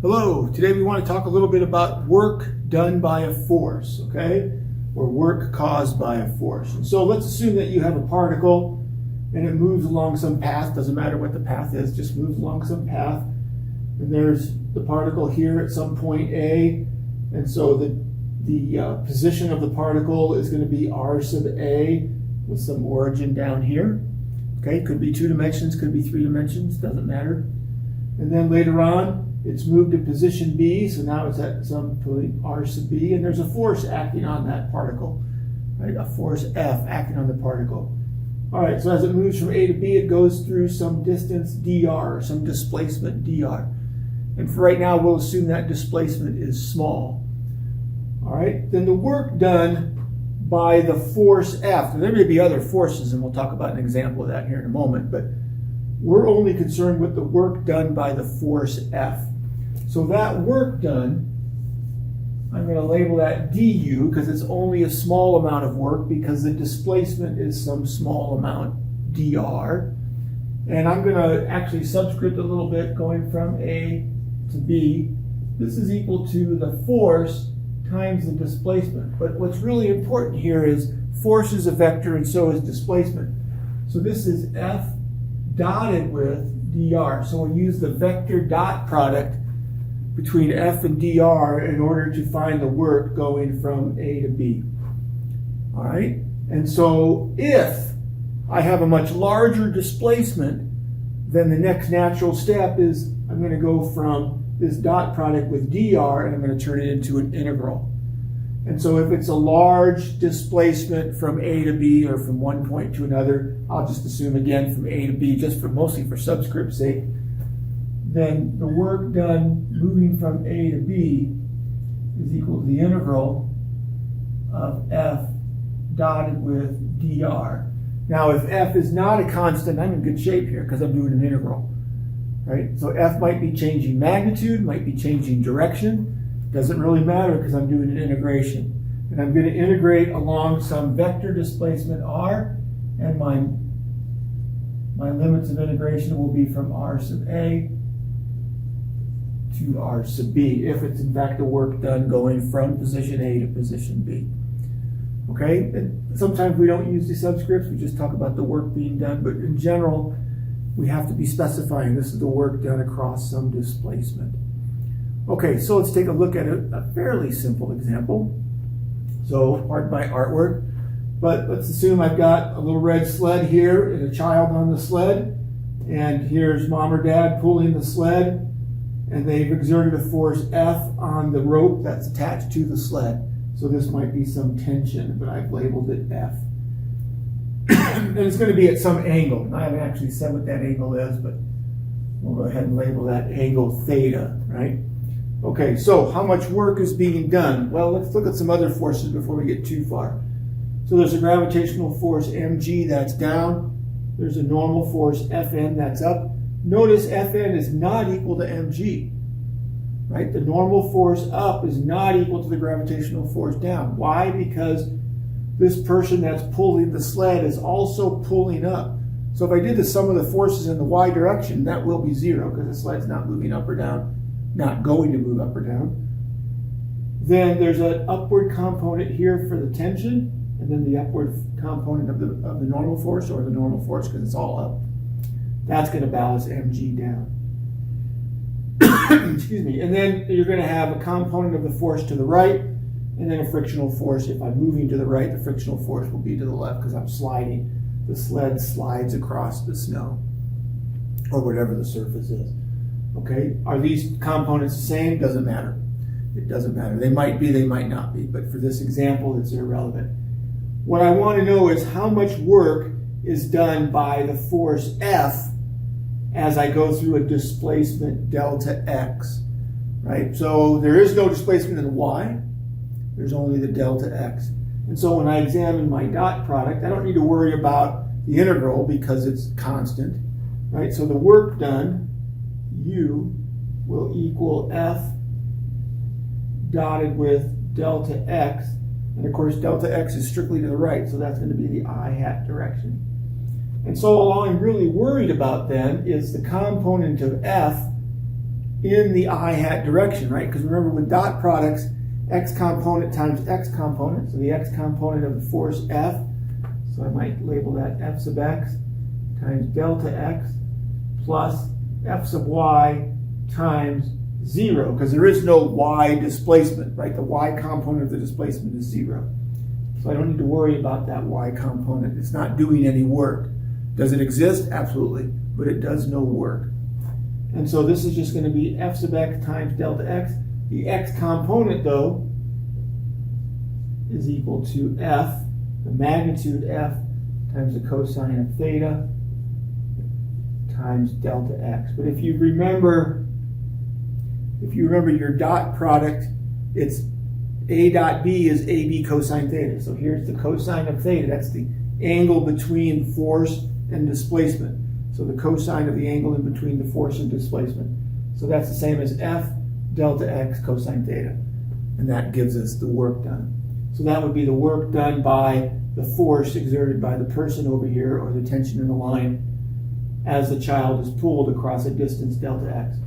Hello, today we want to talk a little bit about work done by a force, okay? Or work caused by a force. And so let's assume that you have a particle and it moves along some path, doesn't matter what the path is, just moves along some path. And there's the particle here at some point A, and so the position of the particle is going to be r sub A with some origin down here. Okay, could be 2 dimensions, could be 3 dimensions, doesn't matter. And then later on, it's moved to position B, so now it's at some point r sub B, and there's a force acting on that particle, right? A force F acting on the particle. All right, so as it moves from A to B, it goes through some distance dr, some displacement dr. And for right now, we'll assume that displacement is small. All right, then the work done by the force F, and there may be other forces, and we'll talk about an example of that here in a moment, but we're only concerned with the work done by the force F. So that work done, I'm going to label that du because it's only a small amount of work because the displacement is some small amount dr. And I'm going to actually subscript a little bit going from A to B. This is equal to the force times the displacement. But what's really important here is force is a vector and so is displacement. So this is F dotted with dr. So we'll use the vector dot product between F and dr in order to find the work going from A to B. All right? And so if I have a much larger displacement, then the next natural step is I'm going to go from this dot product with dr and I'm going to turn it into an integral. And so if it's a large displacement from A to B or from one point to another, I'll just assume again from A to B, just for mostly for subscript's sake, then the work done moving from A to B is equal to the integral of F dotted with dr. Now, if F is not a constant, I'm in good shape here because I'm doing an integral, right? So F might be changing magnitude, might be changing direction. Doesn't really matter because I'm doing an integration. And I'm going to integrate along some vector displacement r, and my limits of integration will be from r sub A to r sub B, if it's in fact the work done going from position A to position B. Okay, and sometimes we don't use the subscripts, we just talk about the work being done, but in general, we have to be specifying this is the work done across some displacement. Okay, so let's take a look at a fairly simple example. So, pardon my artwork, but let's assume I've got a little red sled here and a child on the sled, and here's mom or dad pulling the sled, and they've exerted a force F on the rope that's attached to the sled. So this might be some tension, but I've labeled it F. And it's going to be at some angle. I haven't actually said what that angle is, but we'll go ahead and label that angle theta, right? Okay, so how much work is being done? Well, let's look at some other forces before we get too far. So there's a gravitational force mg that's down. There's a normal force Fn that's up. Notice Fn is not equal to mg. Right? The normal force up is not equal to the gravitational force down. Why? Because this person that's pulling the sled is also pulling up. So if I did the sum of the forces in the y direction, that will be 0 because the sled's not moving up or down, not going to move up or down. Then there's an upward component here for the tension, and then the upward component of the normal force, or the normal force because it's all up. That's going to balance mg down. Excuse me. And then you're going to have a component of the force to the right, and then a frictional force. If I'm moving to the right, the frictional force will be to the left because I'm sliding. The sled slides across the snow or whatever the surface is. Okay? Are these components the same? Doesn't matter. It doesn't matter. They might be, they might not be, but for this example, it's irrelevant. What I want to know is how much work is done by the force F as I go through a displacement delta x, right? So there is no displacement in y, there's only the delta x. And so when I examine my dot product, I don't need to worry about the integral because it's constant, right? So the work done, u, will equal F dotted with delta x, and of course delta x is strictly to the right, so that's going to be the I hat direction. And so all I'm really worried about then is the component of F in the I hat direction, right? Because remember, with dot products, x component times x component, so the x component of the force F, so I might label that F sub x times delta x plus F sub y times 0, because there is no y displacement, right? The y component of the displacement is 0. So I don't need to worry about that y component. It's not doing any work. Does it exist? Absolutely, but it does no work. And so this is just going to be F sub x times delta x. The x component, though, is equal to F, the magnitude F, times the cosine of theta times delta x. But if you remember your dot product, it's A dot B is AB cosine theta. So here's the cosine of theta. That's the angle between force and displacement. So the cosine of the angle in between the force and displacement. So that's the same as F delta x cosine theta. And that gives us the work done. So that would be the work done by the force exerted by the person over here, or the tension in the line, as the child is pulled across a distance delta x.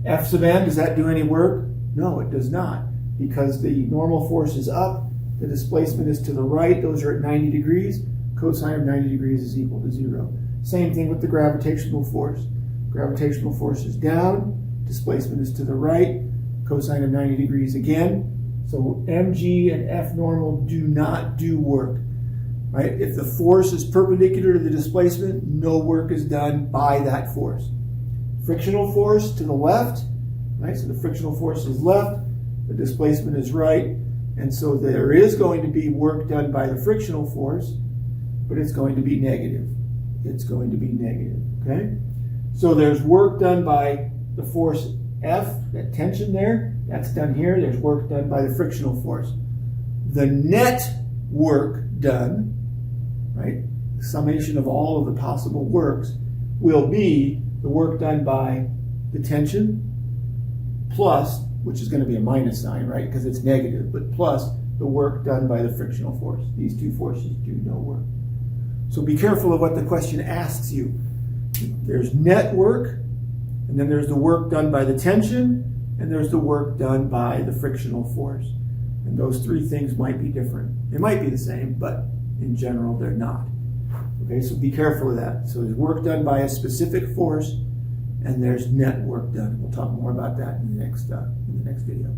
F sub n, does that do any work? No, it does not, because the normal force is up, the displacement is to the right, those are at 90 degrees, cosine of 90 degrees is equal to 0. Same thing with the gravitational force. Gravitational force is down, displacement is to the right, cosine of 90 degrees again. So mg and F normal do not do work, right? If the force is perpendicular to the displacement, no work is done by that force. Frictional force to the left, right? So the frictional force is left, the displacement is right, and so there is going to be work done by the frictional force, but it's going to be negative. It's going to be negative, okay? So there's work done by the force F, that tension there, that's done here. There's work done by the frictional force. The net work done, right, the summation of all of the possible works, will be the work done by the tension plus, which is going to be a minus sign, right, because it's negative, but plus the work done by the frictional force. These two forces do no work. So be careful of what the question asks you. There's net work, and then there's the work done by the tension, and there's the work done by the frictional force. And those three things might be different. They might be the same, but in general, they're not. Okay, so be careful of that. So there's work done by a specific force, and there's net work done. We'll talk more about that in the next video.